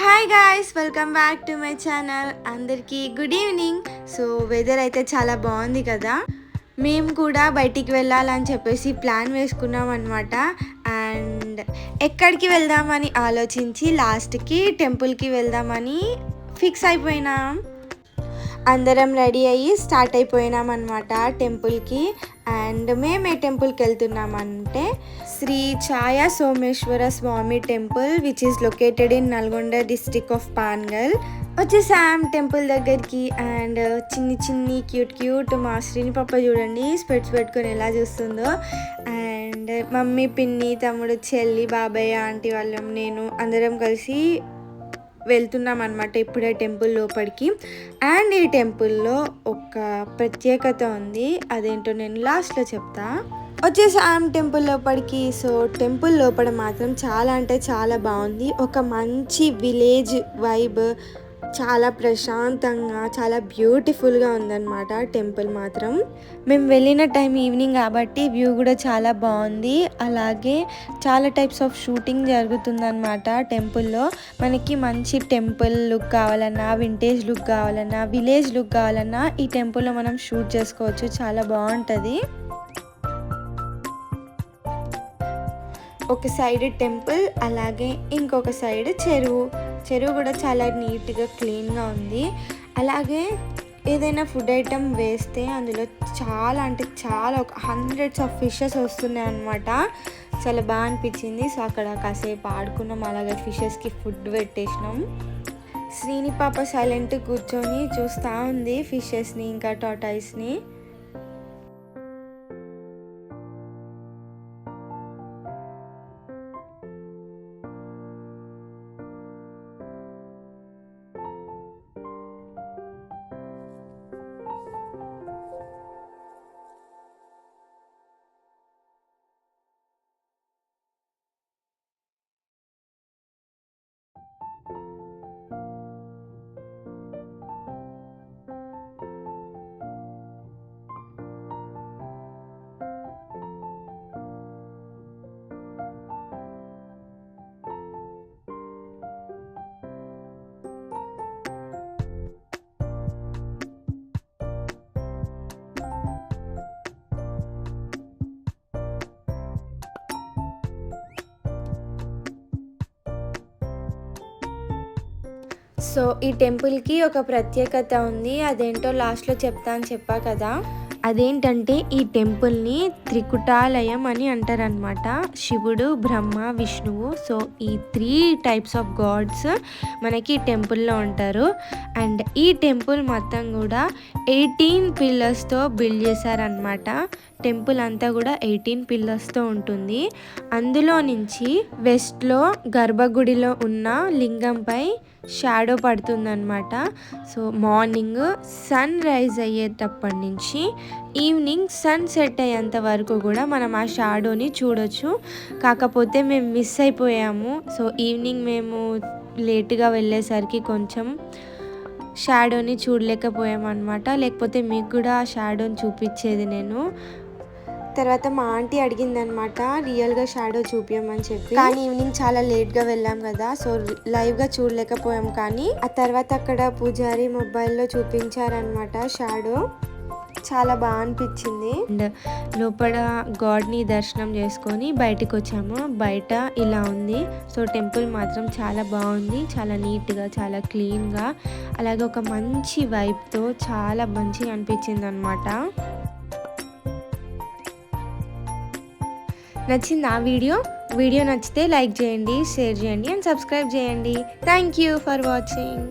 Hi guys, welcome back to my channel. అందరికీ good evening. So whether అయితే చాలా బాగుంది కదా. మేము కూడా బయటికి వెళ్ళాలని చెప్పేసి ప్లాన్ వేసుకున్నాం అనమాట. అండ్ ఎక్కడికి వెళ్దామని ఆలోచించి లాస్ట్కి టెంపుల్కి వెళ్దామని ఫిక్స్ అయిపోయినాం. అందరం రెడీ అయ్యి స్టార్ట్ అయిపోయినాం అనమాట టెంపుల్కి. అండ్ మేము ఏ టెంపుల్కి వెళ్తున్నామంటే Shri Chaya Someshwara Swamy temple which is located in Nalgonda district of Pangal. వచ్చేసాం టెంపుల్ దగ్గరికి. అండ్ చిన్ని క్యూట్ మా శ్రీని పాప చూడండి స్పెట్స్ పెట్టుకొని ఎలా చూస్తుందో. అండ్ మమ్మీ, పిన్ని, తమ్ముడు, చెల్లి, బాబాయ్, ఆంటీ వాళ్ళం, నేను అందరం కలిసి వెళ్తున్నాం అనమాట ఇప్పుడే టెంపుల్ లోపలికి. అండ్ ఈ టెంపుల్లో ఒక ప్రత్యేకత ఉంది, అదేంటో నేను లాస్ట్లో చెప్తా. వచ్చేసాం టెంపుల్ లోపలికి. సో టెంపుల్ లోపల మాత్రం చాలా అంటే చాలా బాగుంది. ఒక మంచి విలేజ్ వైబ్, చాలా ప్రశాంతంగా, చాలా బ్యూటిఫుల్గా ఉందన్నమాట టెంపుల్ మాత్రం. మేము వెళ్ళిన టైం ఈవినింగ్ కాబట్టి వ్యూ కూడా చాలా బాగుంది. అలాగే చాలా టైప్స్ ఆఫ్ షూటింగ్ జరుగుతుందన్నమాట టెంపుల్లో. మనకి మంచి టెంపుల్ లుక్ కావాలన్నా, వింటేజ్ లుక్ కావాలన్నా, విలేజ్ లుక్ కావాలన్నా ఈ టెంపుల్లో మనం షూట్ చేసుకోవచ్చు. చాలా బాగుంటుంది. ఒక సైడ్ టెంపుల్, అలాగే ఇంకొక సైడ్ చెరువు కూడా చాలా నీట్గా క్లీన్గా ఉంది. అలాగే ఏదైనా ఫుడ్ ఐటెం వేస్తే అందులో చాలా అంటే చాలా ఒక హండ్రెడ్స్ ఆఫ్ ఫిషెస్ వస్తున్నాయి అన్నమాట. చాలా బాగా అనిపించింది. సో అక్కడ కాసేపు ఆడుకున్నాం, అలాగే ఫిషెస్కి ఫుడ్ పెట్టేసినాం. శ్రీని పాప సైలెంట్ కూర్చొని చూస్తూ ఉంది ఫిషెస్ని ఇంకా టాటాయిస్ని. సో ఈ టెంపుల్కి ఒక ప్రత్యేకత ఉంది, అదేంటో లాస్ట్లో చెప్తా అని చెప్పా కదా. అదేంటంటే ఈ టెంపుల్ని త్రికుటాలయం అని అంటారనమాట. శివుడు, బ్రహ్మ, విష్ణువు. సో ఈ 3 టైప్స్ ఆఫ్ గాడ్స్ మనకి టెంపుల్లో ఉంటారు. అండ్ ఈ టెంపుల్ మొత్తం కూడా 18 పిల్లర్స్తో బిల్డ్ చేశారనమాట. టెంపుల్ అంతా కూడా 18 పిల్లర్స్తో ఉంటుంది. అందులో నుంచి వెస్ట్లో గర్భగుడిలో ఉన్న లింగంపై షాడో పడుతుందన్నమాట. సో మార్నింగ్ సన్ రైజ్ అయ్యేటప్పటి నుంచి ఈవినింగ్ సన్ సెట్ అయ్యేంత వరకు కూడా మనం ఆ షాడోని చూడొచ్చు. కాకపోతే మేము మిస్ అయిపోయాము. సో ఈవినింగ్ మేము లేట్గా వెళ్ళేసరికి కొంచెం షాడోని చూడలేకపోయాము అనమాట. లేకపోతే మీకు కూడా ఆ షాడోని చూపించేది నేను. తర్వాత మా ఆంటీ అడిగిందనమాట రియల్గా షాడో చూపించమని చెప్పి. కానీ ఈవినింగ్ చాలా లేట్గా వెళ్ళాం కదా, సో లైవ్గా చూడలేకపోయాం. కానీ ఆ తర్వాత అక్కడ పూజారి మొబైల్లో చూపించారనమాట షాడో. చాలా బాగా అనిపించింది. అండ్ లోపల గాడ్ని దర్శనం చేసుకొని బయటకు వచ్చాము. బయట ఇలా ఉంది. సో టెంపుల్ మాత్రం చాలా బాగుంది, చాలా నీట్గా, చాలా క్లీన్గా, అలాగే ఒక మంచి వైబ్తో చాలా మంచిగా అనిపించింది అనమాట. నచ్చింది ఆ వీడియో నచ్చితే లైక్ చేయండి, షేర్ చేయండి అండ్ సబ్స్క్రైబ్ చేయండి. Thank you for watching.